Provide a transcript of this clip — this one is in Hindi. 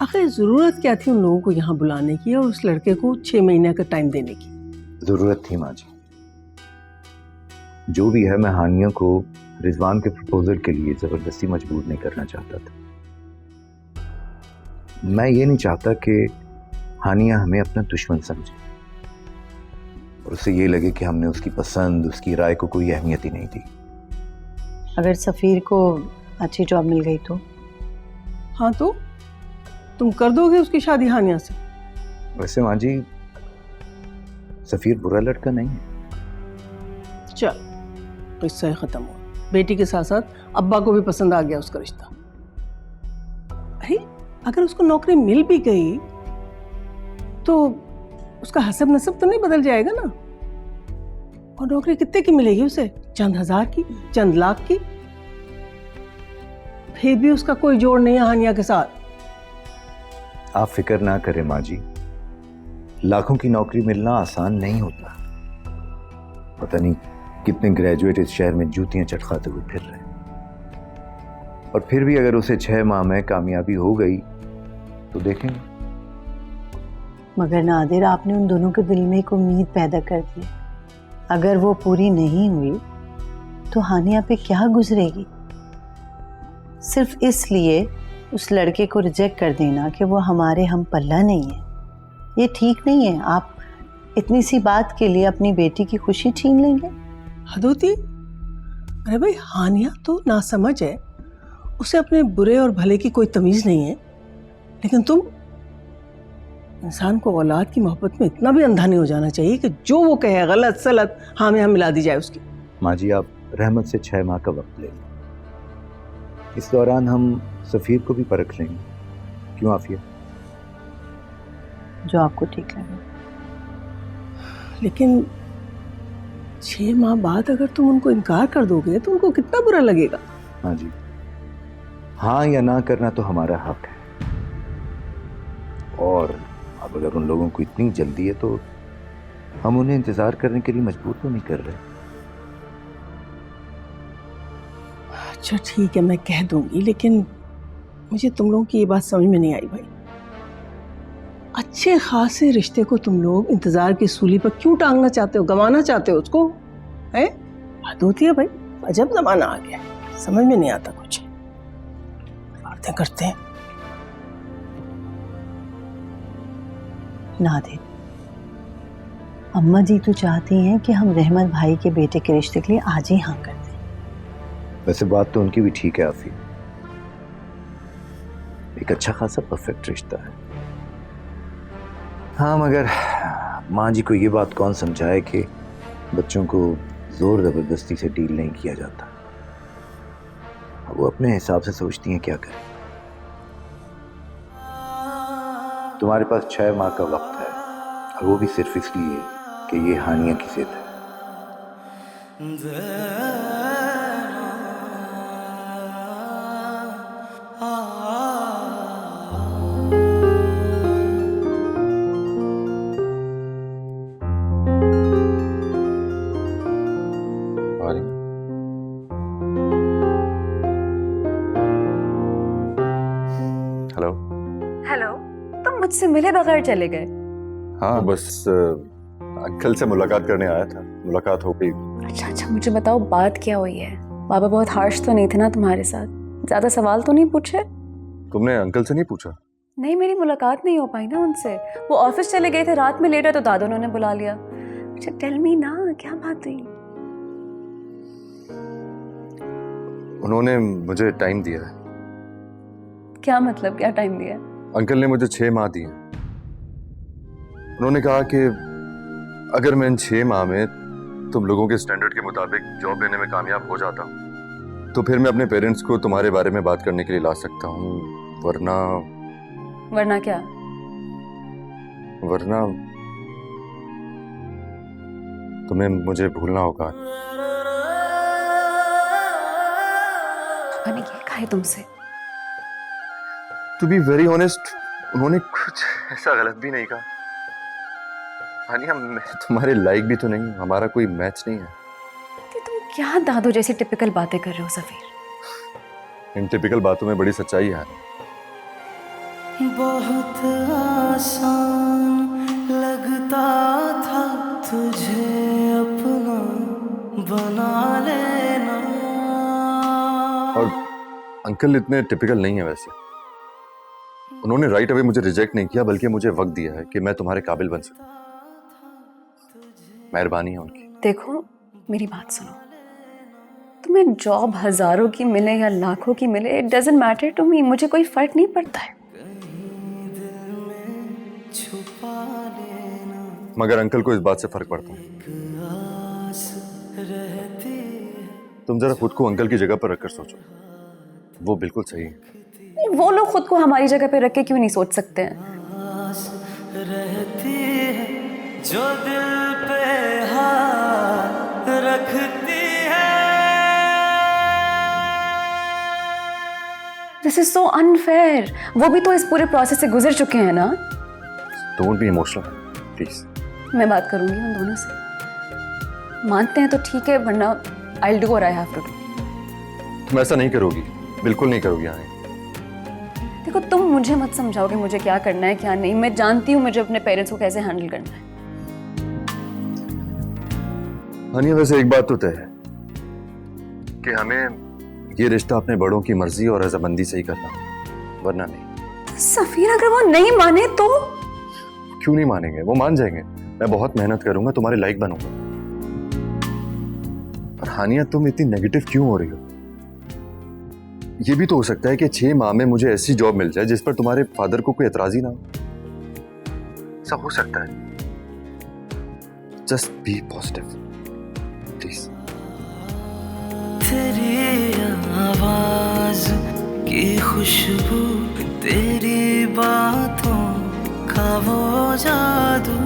आखिर ज़रूरत क्या थी उन लोगों को यहाँ बुलाने की और उस लड़के को 6 महीने का टाइम देने की? जरूरत थी माँ जी। जो भी है, मैं हानिया को रिजवान के प्रपोजल के लिए जबरदस्ती मजबूर नहीं करना चाहता था। मैं ये नहीं चाहता कि हानिया हमें अपना दुश्मन समझे और उसे ये लगे कि हमने उसकी पसंद, उसकी राय को कोई अहमियत ही नहीं दी। अगर सफ़ीर को अच्छी जॉब मिल गई तो? हाँ तो तुम कर दोगे उसकी शादी हानिया से? वैसे माँ जी, सफीर बुरा लड़का नहीं है। चल, किस्सा ही खत्म हुआ। बेटी के साथ साथ अब्बा को भी पसंद आ गया उसका रिश्ता। अरे अगर उसको नौकरी मिल भी गई तो उसका हसब नसब तो नहीं बदल जाएगा ना। और नौकरी कितने की मिलेगी उसे? चंद हजार की, चंद लाख की। फिर भी उसका कोई जोड़ नहीं है हानिया के साथ। आप फिक्र ना करें माँ जी, लाखों की नौकरी मिलना आसान नहीं होता। पता नहीं कितने ग्रेजुएट इस शहर में जूतियां चटखाते हुए फिर रहे हैं। और फिर भी अगर उसे 6 माह में कामयाबी हो गई तो देखेंगे। मगर नादिर, आपने उन दोनों के दिल में एक उम्मीद पैदा कर दी। अगर वो पूरी नहीं हुई तो हानिया पे क्या गुजरेगी? सिर्फ इसलिए उस लड़के को रिजेक्ट कर देना कि वो हमारे हम पल्ला नहीं है, ये ठीक नहीं है। आप इतनी सी बात के लिए अपनी बेटी की खुशी छीन लेंगे? हद होती है। अरे भाई, हानिया तो नासमझ है, उसे अपने बुरे और भले की कोई तमीज नहीं है। लेकिन तुम, इंसान को औलाद की मोहब्बत में इतना भी अंधा नहीं हो जाना चाहिए कि जो वो कहे गलत सलत हाँ में हाँ मिला दी जाए उसकी। माँ जी, आप रहमत से 6 माह का वक्त ले लें। इस दौरान हम सफीर को भी परख लेंगे। क्यों आफिया? जो आपको ठीक लगे। लेकिन 6 माह बाद अगर तुम उनको इनकार कर दोगे तो उनको कितना बुरा लगेगा। हाँ जी, हाँ या ना करना तो हमारा हक है। और अब अगर उन लोगों को इतनी जल्दी है तो हम उन्हें इंतजार करने के लिए मजबूर तो नहीं कर रहे। अच्छा ठीक है, मैं कह दूंगी, लेकिन मुझे तुम लोगों की ये बात समझ में नहीं आई भाई। अच्छे खासे रिश्ते को तुम लोग इंतजार की सूली पर क्यों टांगना चाहते हो, गंवाना चाहते हो उसको? है हद होती है भाई। अजब जमाना आ गया, समझ में नहीं आता कुछ। बातें करते हैं। नादिर, अम्मा जी तो चाहती हैं कि हम रहमत भाई के बेटे के रिश्ते के लिए आज ही हाँ कर दें। वैसे बात तो उनकी भी ठीक है आफी, एक अच्छा खासा परफेक्ट रिश्ता है। हाँ, मगर माँ जी को ये बात कौन समझाए कि बच्चों को जोर जबरदस्ती से डील नहीं किया जाता। वो अपने हिसाब से सोचती हैं क्या करें। तुम्हारे पास 6 माह का वक्त है, और वो भी सिर्फ इसलिए कि ये हानिया की जिद है। हेलो। हेलो, तुम मुझसे मिले बगैर चले गए? हाँ, बस अंकल से मुलाकात करने आया था, मुलाकात हो गई। अच्छा, मुझे बताओ बात क्या हुई है? बाबा बहुत हार्श तो नहीं थे ना तुम्हारे साथ? ज्यादा सवाल तो नहीं पूछे? तुमने अंकल से नहीं पूछा? नहीं, मेरी मुलाकात नहीं हो पाई ना उनसे। वो ऑफिस चले गए थे, रात में लेट है तो दादा उन्होंने बुला लिया। अच्छा टेल मी ना, क्या बात हुई? उन्होंने मुझे टाइम दिया है। क्या मतलब, क्या टाइम दिया? अंकल ने मुझे 6 माह दिए। उन्होंने कहा कि अगर मैं इन 6 माह में तुम लोगों के स्टैंडर्ड के मुताबिक जॉब लेने में कामयाब हो जाता हूँ तो फिर मैं अपने पेरेंट्स को तुम्हारे बारे में बात करने के लिए ला सकता हूँ, वरना क्या? वरना तुम्हें मुझे भूलना होगा। पापा ने क्या कहा है तुमसे? टू बी वेरी ऑनेस्ट, उन्होंने कुछ ऐसा गलत भी नहीं कहा। हानिया, मैं तुम्हारे लायक भी तो नहीं हूँ, हमारा कोई मैच नहीं है। तुम क्या दादू जैसी टिपिकल बातें कर रहे हो सफीर? इन टिपिकल बातों में बड़ी सच्चाई है। बहुत आसान लगता था तुझे अपना बना लेना। और अंकल इतने टिपिकल नहीं है वैसे। उन्होंने राइट अवे मुझे रिजेक्ट नहीं किया, बल्कि मुझे वक्त दिया है कि मैं तुम्हारे काबिल बन सकूं। मेहरबानी है उनकी। देखो मेरी बात सुनो, तुम्हें जॉब हजारों की मिले या लाखों की मिले, it doesn't matter to me, मुझे कोई फर्क नहीं पड़ता है। मगर अंकल को इस बात से फर्क पड़ता है। तुम जरा खुद को अंकल की जगह पर रखकर सोचो, वो बिल्कुल सही है। वो लोग खुद को हमारी जगह पे रख के क्यों नहीं सोच सकते हैं? रहती है जो दिल पे हाथ रखती है। This is so unfair. वो भी तो इस पूरे प्रोसेस से गुजर चुके हैं ना। Don't be emotional please. मैं बात करूंगी उन दोनों से, मानते हैं तो ठीक है, वरना I will do what I have to do. तुम ऐसा नहीं करोगी, बिल्कुल नहीं करोगी। हाँ, देखो तुम मुझे मत समझाओ कि मुझे क्या करना है क्या नहीं। मैं जानती हूँ मुझे अपने पेरेंट्स को कैसे हैंडल करना है। हानिया वैसे एक बात तो तय है कि हमें ये रिश्ता अपने बड़ों की मर्जी और रजामंदी से ही करना, वरना नहीं। सफीर अगर वो नहीं माने तो? क्यों नहीं मानेंगे, वो मान जाएंगे। मैं बहुत मेहनत करूंगा, तुम्हारे लायक बनूंगा। और हानिया तुम इतनी नेगेटिव क्यों हो रही हो? ये भी तो हो सकता है कि 6 माह में मुझे ऐसी जॉब मिल जाए जिस पर तुम्हारे फादर को कोई एतराज ही ना हो। ऐसा हो सकता है। Just be positive please. तेरी आवाज की खुशबू, तेरी बातों का वो जादू,